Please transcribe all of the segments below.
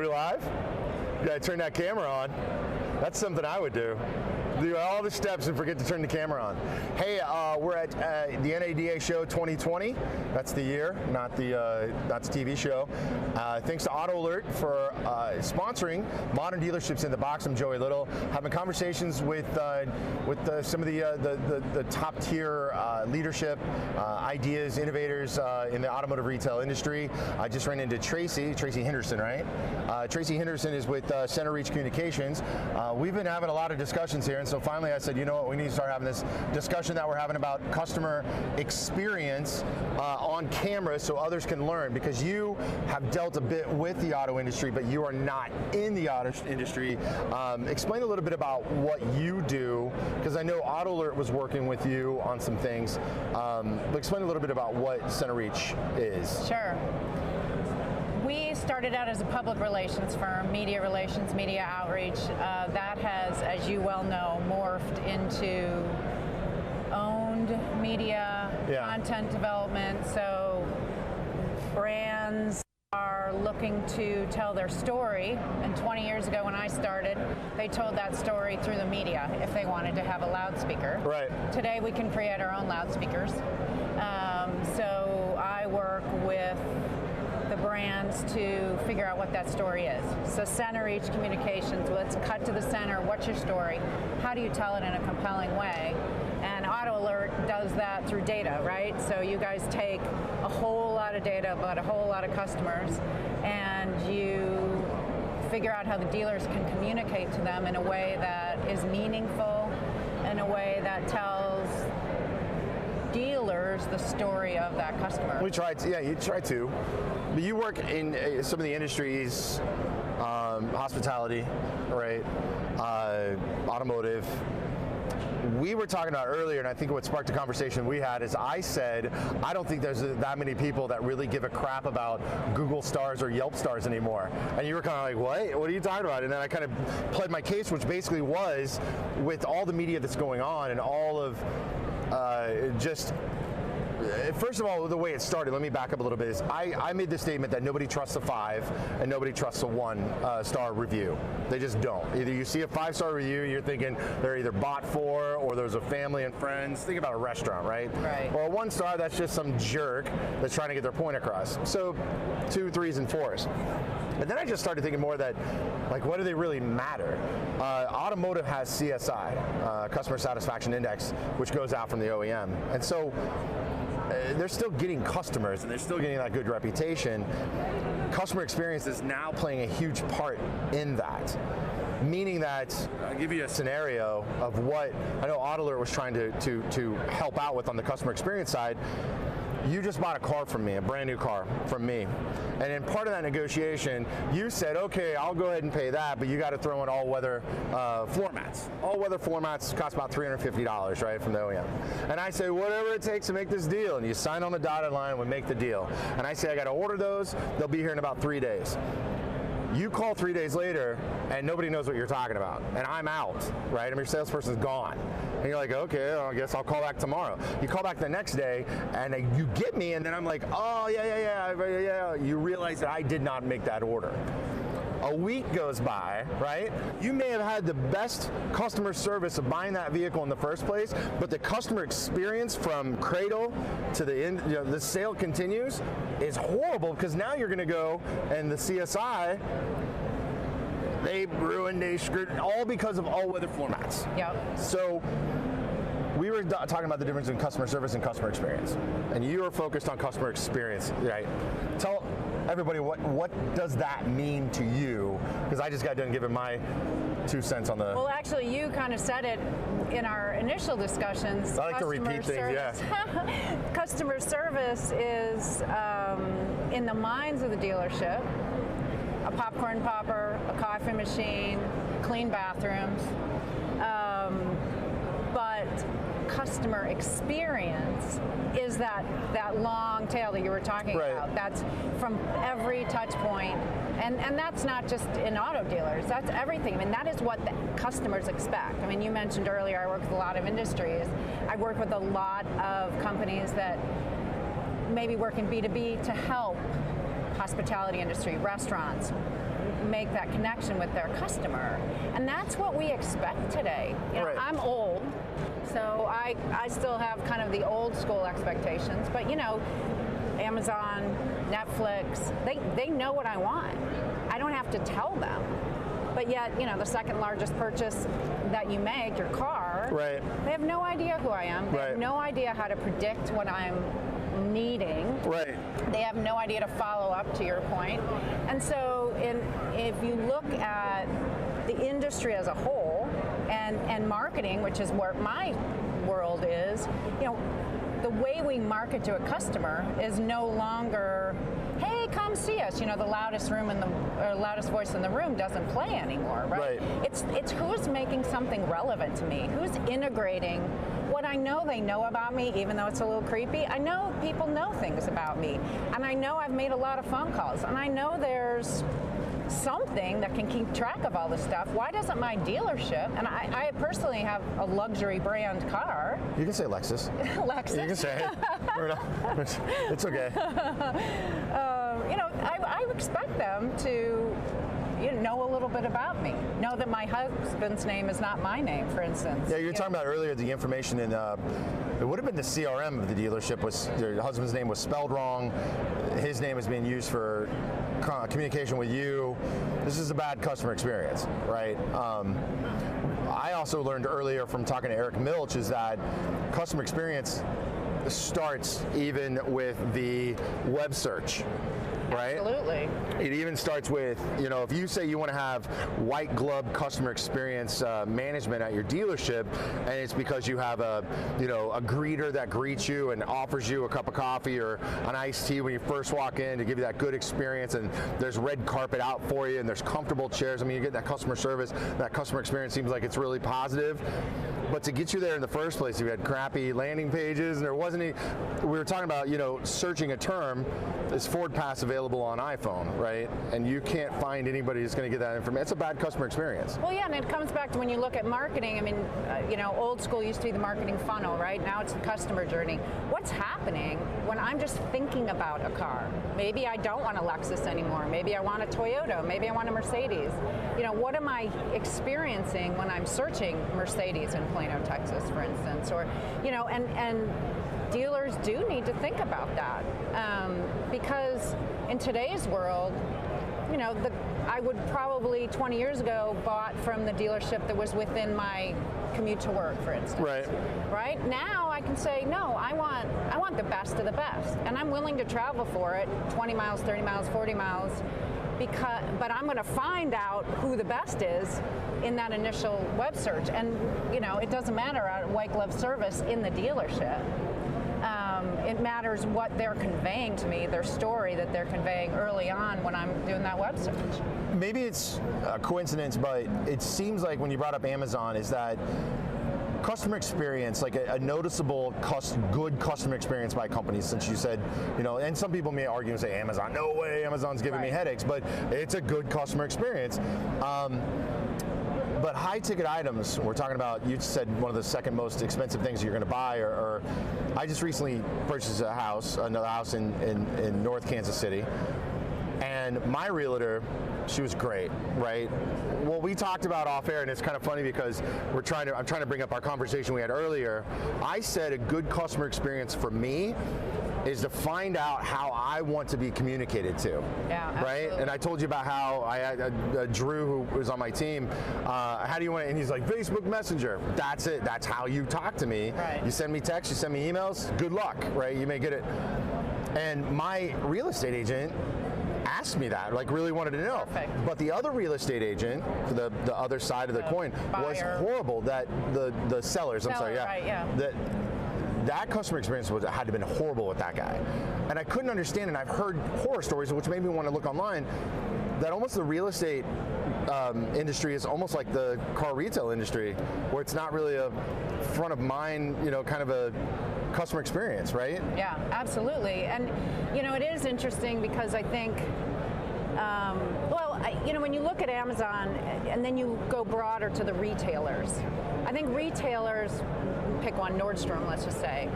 We're live? You gotta turn that camera on. That's something I would do. Do all the steps and forget to turn the camera on. Hey, we're at the NADA show 2020. That's the year, not the TV show. Thanks to Auto Alert for sponsoring Modern Dealerships in the Box. I'm Joey Little, having conversations with some of the top tier leadership, ideas, innovators in the automotive retail industry. I just ran into Tracy Henderson, right? Tracy Henderson is with CenterReach Communications. We've been having a lot of discussions here, and so finally I said, you know what, we need to start having this discussion that we're having about customer experience on camera so others can learn, because you have dealt a bit with the auto industry, but you are not in the auto industry. Explain a little bit about what you do, because I know Auto Alert was working with you on some things. But explain a little bit about what CenterReach is. Sure. We started out as a public relations firm, media relations, media outreach. That has, as you well know, morphed into owned media, content development. So brands are looking to tell their story. And 20 years ago when I started, they told that story through the media if they wanted to have a loudspeaker. Right. Today we can create our own loudspeakers. So I work with the brands to figure out what that story is. So CenterReach Communications, let's cut to the center. What's your story? How do you tell it in a compelling way? And Auto Alert does that through data, right? So you guys take a whole lot of data about a whole lot of customers, and you figure out how the dealers can communicate to them in a way that is meaningful, in a way that tells dealers the story of that customer. We try to, yeah, you try to. But you work in some of the industries, hospitality, right, automotive. We were talking about earlier, and I think what sparked a conversation we had is I said, I don't think there's that many people that really give a crap about Google stars or Yelp stars anymore. And you were kind of like, what? What are you talking about? And then I kind of pled my case, which basically was, with all the media that's going on and all of first of all, the way it started, let me back up a little bit, is I made the statement that nobody trusts a 5 and nobody trusts a 1-star review. They just don't. Either you see a 5-star review, you're thinking they're either bought for, or there's a family and friends. Think about a restaurant, right? Right. Or a 1-star, that's just some jerk that's trying to get their point across. So 2, 3s, and 4s. And then I just started thinking more that, like, what do they really matter? Automotive has CSI, Customer Satisfaction Index, which goes out from the OEM. And so they're still getting customers and they're still getting that good reputation. Customer experience is now playing a huge part in that. Meaning that, I'll give you a scenario of what I know Auto Alert was trying to help out with on the customer experience side. You just bought a car from me, a brand new car from me. And in part of that negotiation, you said, okay, I'll go ahead and pay that, but you got to throw in all-weather floor mats. All-weather floor mats cost about $350, right, from the OEM. And I say, whatever it takes to make this deal. And you sign on the dotted line and we make the deal. And I say, I got to order those. They'll be here in about 3 days. You call 3 days later and nobody knows what you're talking about. And I'm out, right? I mean, your salesperson's gone. And you're like, okay, well, I guess I'll call back tomorrow. You call back the next day and you get me, and then I'm like, oh, yeah. You realize that I did not make that order. A week goes by, right? You may have had the best customer service of buying that vehicle in the first place, but the customer experience from cradle to the end, you know, the sale continues, is horrible, because now you're gonna go and the CSI, they ruined, they screwed, all because of all-weather floor mats. Yep. So we were talking about the difference in customer service and customer experience, and you are focused on customer experience, right? Tell everybody what does that mean to you? Because I just got done giving my 2 cents on the. Well, actually, you kind of said it in our initial discussions. I like to repeat things, yeah. Customer service is in the minds of the dealership. A popcorn popper, a coffee machine, clean bathrooms, but customer experience is that long tail that you were talking about. That's from every touch point, and that's not just in auto dealers, that's everything. I mean, that is what the customers expect. I mean, you mentioned earlier I work with a lot of industries. I work with a lot of companies that maybe work in B2B to help hospitality industry, restaurants. make that connection with their customer. And that's what we expect today. You know, Right. I'm old, so I still have kind of the old school expectations, but you know, Amazon, Netflix, they know what I want. I don't have to tell them. But yet, you know, the second largest purchase that you make, your car, Right. they have no idea who I am. They Right. have no idea how to predict what I'm needing. Right. They have no idea to follow up, to your point. And so if you look at the industry as a whole and marketing, which is where my world is, you know, the way we market to a customer is no longer, hey, come see us. You know, the loudest loudest voice in the room doesn't play anymore, right? It's who's making something relevant to me, who's integrating what I know they know about me, even though it's a little creepy. I know people know things about me, and I know I've made a lot of phone calls, and I know there's something that can keep track of all this stuff. Why doesn't my dealership, and I personally have a luxury brand car. You can say Lexus. Lexus. You can say it. It's okay. You know, I expect them to know a little bit about me. Know that my husband's name is not my name, for instance. Yeah, you were talking about earlier the information in, it would have been the CRM of the dealership was, your husband's name was spelled wrong, his name is being used for communication with you. This is a bad customer experience, right? I also learned earlier from talking to Eric Milch is that customer experience starts even with the web search. Right? Absolutely. It even starts with, you know, if you say you want to have white glove customer experience management at your dealership, and it's because you have a greeter that greets you and offers you a cup of coffee or an iced tea when you first walk in to give you that good experience, and there's red carpet out for you and there's comfortable chairs. I mean, you get that customer service, that customer experience seems like it's really positive. But to get you there in the first place, you had crappy landing pages, and there wasn't any. We were talking about, you know, searching a term. Is Ford Pass available on iPhone, right? And you can't find anybody who's going to get that information. It's a bad customer experience. Well, yeah, and it comes back to when you look at marketing. I mean, you know, old school used to be the marketing funnel, right? Now it's the customer journey. What's happening when I'm just thinking about a car? Maybe I don't want a Lexus anymore. Maybe I want a Toyota. Maybe I want a Mercedes. You know, what am I experiencing when I'm searching Mercedes in Plano, Texas, for instance? Or, you know, and dealers do need to think about that because in today's world, you know, I would probably 20 years ago bought from the dealership that was within my commute to work, for instance. Right. Right? Now I can say, no, I want the best of the best, and I'm willing to travel for it, 20 miles, 30 miles, 40 miles, but I'm going to find out who the best is in that initial web search. And, you know, it doesn't matter white glove service in the dealership. It matters what they're conveying to me, their story that they're conveying early on when I'm doing that web search. Maybe it's a coincidence, but it seems like when you brought up Amazon is that customer experience, like a noticeable good customer experience by companies, since you said, you know, and some people may argue and say, Amazon, no way, Amazon's giving me headaches, but it's a good customer experience. But high ticket items, we're talking about, you said one of the second most expensive things you're going to buy, or I just recently purchased another house in North Kansas City, and my realtor, she was great, right? Well, we talked about off air, and it's kind of funny because I'm trying to bring up our conversation we had earlier. I said a good customer experience for me is to find out how I want to be communicated to. Yeah, right? absolutely. And I told you about how I had Drew, who was on my team, how do you want it? And he's like, Facebook Messenger. That's it. That's how you talk to me. Right. You send me texts, you send me emails, good luck, right? You may get it. And my real estate agent asked me that, like really wanted to know. Perfect. But the other real estate agent, the other side of the coin, was horrible. That the sellers, I'm sorry, yeah. Right, yeah. That customer experience had to have been horrible with that guy. And I couldn't understand, and I've heard horror stories, which made me want to look online, that almost the real estate industry is almost like the car retail industry, where it's not really a front of mind, you know, kind of a customer experience, right? Yeah, absolutely. And, you know, it is interesting because I think, you know, when you look at Amazon and then you go broader to the retailers, I think retailers, pick one, Nordstrom, let's just say,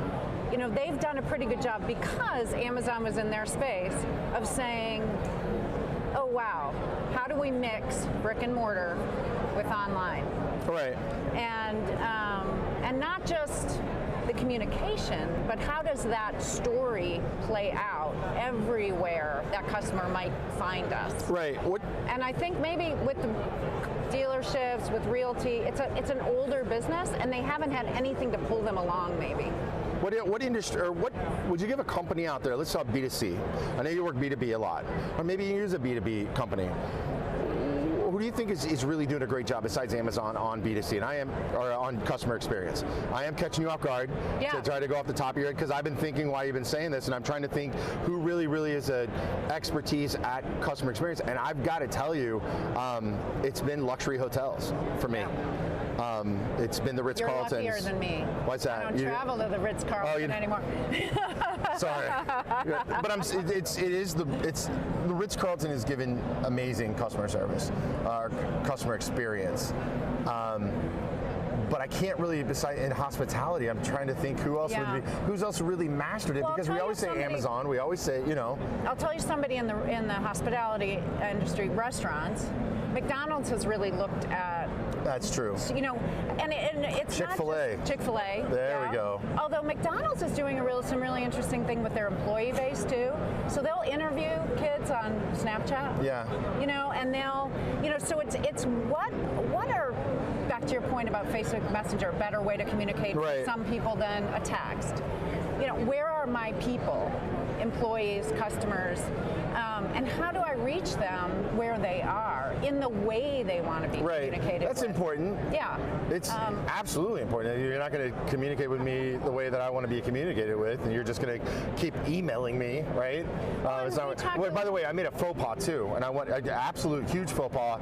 you know, they've done a pretty good job because Amazon was in their space of saying, oh wow, how do we mix brick and mortar with online? Right. And not just the communication, but how does that story play out everywhere that customer might find us? Right. And I think maybe with the dealerships, with realty, it's an older business, and they haven't had anything to pull them along, maybe. What industry, or what would you give a company out there? Let's talk B2C. I know you work B2B a lot, or maybe you use a B2B company. Who do you think is really doing a great job besides Amazon on B2C, or on customer experience? I am catching you off guard to try to go off the top of your head, because I've been thinking why you've been saying this, and I'm trying to think who really is an expertise at customer experience. And I've got to tell you, it's been luxury hotels for me. It's been the Ritz-Carltons. You're luckier than me. What's that? I don't travel to the Ritz-Carlton anymore. Sorry, but the Ritz-Carlton has given amazing customer service, customer experience. But I can't really, in hospitality, I'm trying to think who's else really mastered it, because we always say Amazon, we always say, I'll tell you somebody in the hospitality industry, restaurants, McDonald's has really looked at. That's true. And it's Chick-fil-A. not just Chick-fil-A. There we go. Although McDonald's is doing some really interesting thing with their employee base too. So they'll interview kids on Snapchat. Yeah. And they'll, so it's what are, back to your point about Facebook Messenger, a better way to communicate with some people than a text. Where are my people, employees, customers, and how do I reach them where they are in the way they want to be communicated That's with? important. Yeah. It's absolutely important. You're not going to communicate with me the way that I want to be communicated with, and you're just going to keep emailing me, right? By the way, I made a faux pas too, and I want an absolute huge faux pas,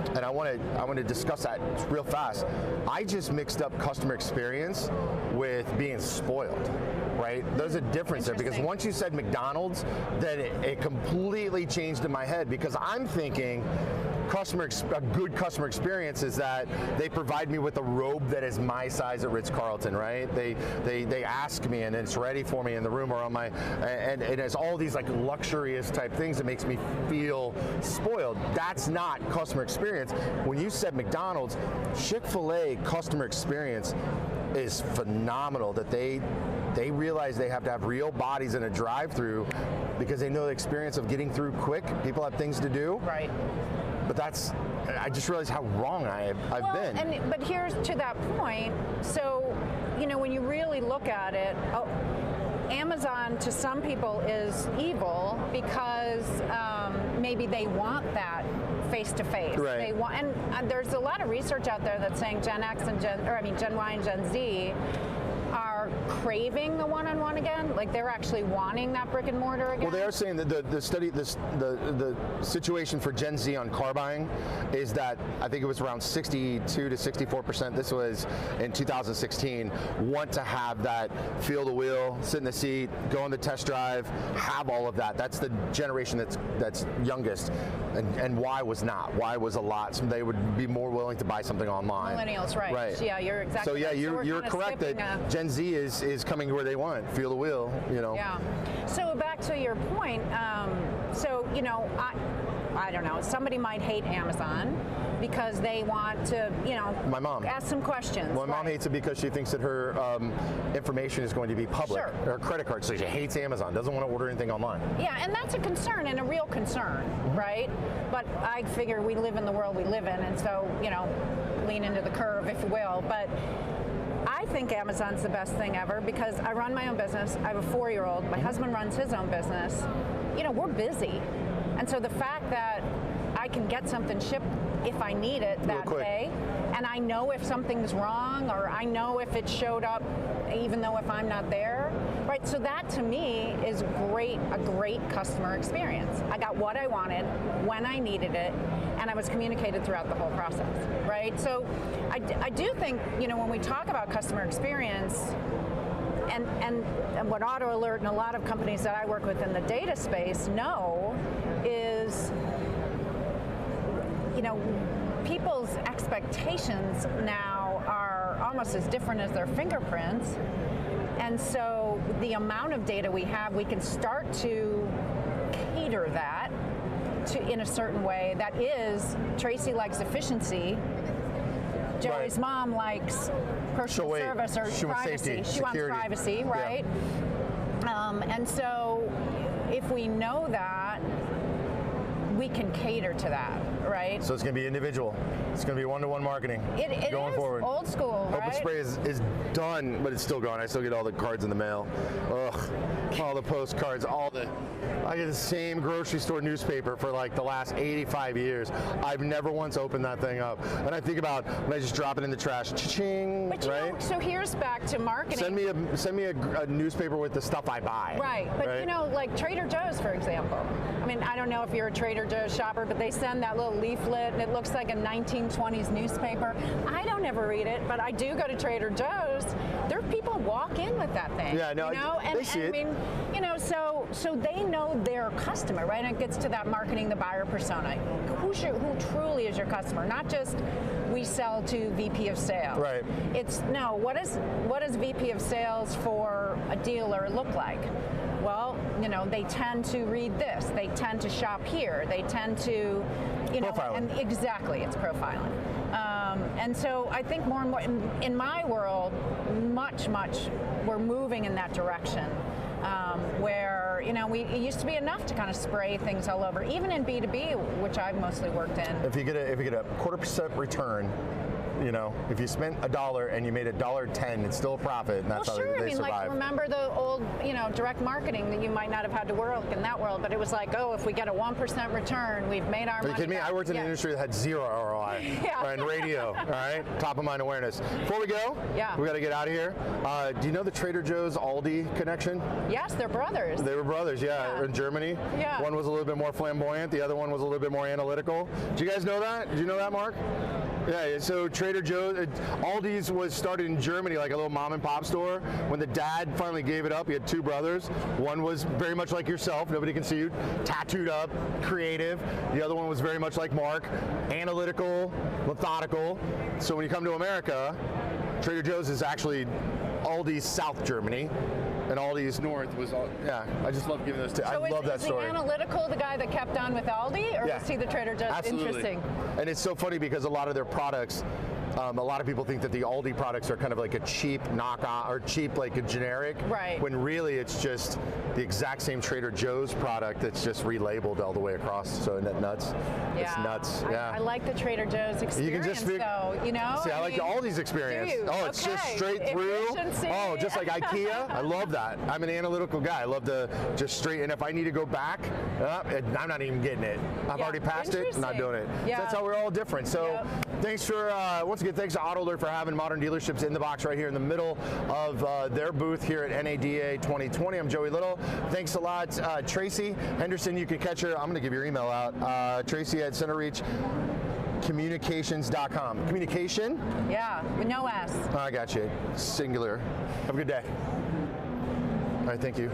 and I want to discuss that real fast. I just mixed up customer experience with being spoiled. Right? There's a difference there, because once you said McDonald's, then it completely changed in my head, because I'm thinking a good customer experience is that they provide me with a robe that is my size at Ritz-Carlton, right? They ask me, and it's ready for me in the room or on my, and it has all these like luxurious type things that makes me feel spoiled. That's not customer experience. When you said McDonald's, Chick-fil-A customer experience is phenomenal, that they realize they have to have real bodies in a drive-through, because they know the experience of getting through quick. People have things to do. Right. But I just realized how wrong I've been. But here's to that point. So, when you really look at it, Amazon to some people is evil because maybe they want that face-to-face. Right. They want, and there's a lot of research out there that's saying Gen Y and Gen Z are craving the one-on-one again, like they're actually wanting that brick and mortar again. Well, they are saying that the situation for Gen Z on car buying is that I think it was around 62 to 64%. This was in 2016. Want to have that feel the wheel, sit in the seat, go on the test drive, have all of that. That's the generation that's youngest, and Y was not. Y was a lot. So they would be more willing to buy something online. Millennials, right? Yeah, you're exactly. So yeah, right. you're correct that Gen Z is coming where they want. Feel the wheel, Yeah. So back to your point. I don't know. Somebody might hate Amazon because they want to, my mom, ask some questions. My mom hates it because she thinks that her information is going to be public. Sure. Her credit card, so she hates Amazon, doesn't want to order anything online. Yeah, and that's a concern, and a real concern, right? But I figure we live in the world we live in, and so, lean into the curve, if you will. But I think Amazon's the best thing ever, because I run my own business. I have a 4-year-old. My husband runs his own business. We're busy. And so the fact that I can get something shipped if I need it that day, and I know if something's wrong, or I know if it showed up even though if I'm not there, right? So that to me is a great customer experience. I got what I wanted when I needed it, and I was communicated throughout the whole process, right? So I do think, when we talk about customer experience, and what Auto Alert and a lot of companies that I work with in the data space know is, people's expectations now are almost as different as their fingerprints. And so the amount of data we have, we can start to cater that in a certain way that is, Tracy likes efficiency, Joey's mom likes personal service or privacy. She wants privacy, right? Yeah. And so if we know that, we can cater to that, right? So it's going to be individual. It's going to be one-to-one marketing going forward. Old school, right? Open Spray is done, but it's still going. I still get all the cards in the mail. Ugh, all the postcards, I get the same grocery store newspaper for like the last 85 years. I've never once opened that thing up. And I think about when I just drop it in the trash, cha-ching, but right? So here's back to marketing. Send me a newspaper with the stuff I buy. Right, but you know, like Trader Joe's, for example. I mean, I don't know if you're a Trader Joe's shopper, but they send that little leaflet, and it looks like a 1920s newspaper. I don't ever read it, but I do go to Trader Joe's. There are people walk in with that thing. Yeah, no, you know? they see it. I mean, you know, so they know their customer, right? And it gets to that marketing the buyer persona. Who truly is your customer? Not just we sell to VP of sales. Right. It's no. What does VP of sales for a dealer look like? Well, you know, they tend to read this. They tend to shop here. They tend to, you know, profiling. And exactly, it's profiling. And so I think more and more in my world, much we're moving in that direction. Where, you know, it used to be enough to kind of spray things all over, even in B2B, which I've mostly worked in. If you get a 0.25% return, you know, if you spent $1 and you made $1.10, it's still a profit, and that's how they survive. Like, remember the old, you know, direct marketing that you might not have had to work in that world, but it was like, oh, if we get a 1% return, we've made our money. Are you kidding me? I worked in an industry that had 0 ROI. And radio, all right? Top of mind awareness. Before we go, we got to get out of here. Do you know the Trader Joe's Aldi connection? Yes, they're brothers. They were brothers, in Germany. Yeah. One was a little bit more flamboyant, the other one was a little bit more analytical. Do you guys know that? Did you know that, Mark? Yeah, so Trader Joe's, Aldi's was started in Germany, like a little mom and pop store. When the dad finally gave it up, he had 2 brothers. One was very much like yourself, nobody can see you, tattooed up, creative. The other one was very much like Mark, analytical, methodical. So when you come to America, Trader Joe's is actually Aldi's South Germany, and Aldi's North was all, I just love giving those two. I love that story. So is the analytical the guy that kept on with Aldi, or was he the Trader Joe's? Absolutely. Interesting. And it's so funny because a lot of their products, a lot of people think that the Aldi products are kind of like a cheap knockoff, or cheap like a generic, right? When really it's just the exact same Trader Joe's product that's just relabeled all the way across. So isn't that nuts? Yeah. It's nuts. I like the Trader Joe's experience, you can just though, you know? See, I like the Aldi's experience. Oh, it's just straight through. Oh, just like IKEA. I love that. I'm an analytical guy. I love the just straight, and if I need to go back, I'm not even getting it. I've already passed it, I'm not doing it. So that's how we're all different. So thanks for, once again, thanks to AutoAlert for having Modern Dealerships in the box right here in the middle of their booth here at NADA 2020. I'm Joey Little. Thanks a lot. Tracy Henderson, you can catch her. I'm going to give your email out. Tracy at CenterReachCommunications.com. Communication? Yeah, with no S. I got you. Singular. Have a good day. All right, thank you.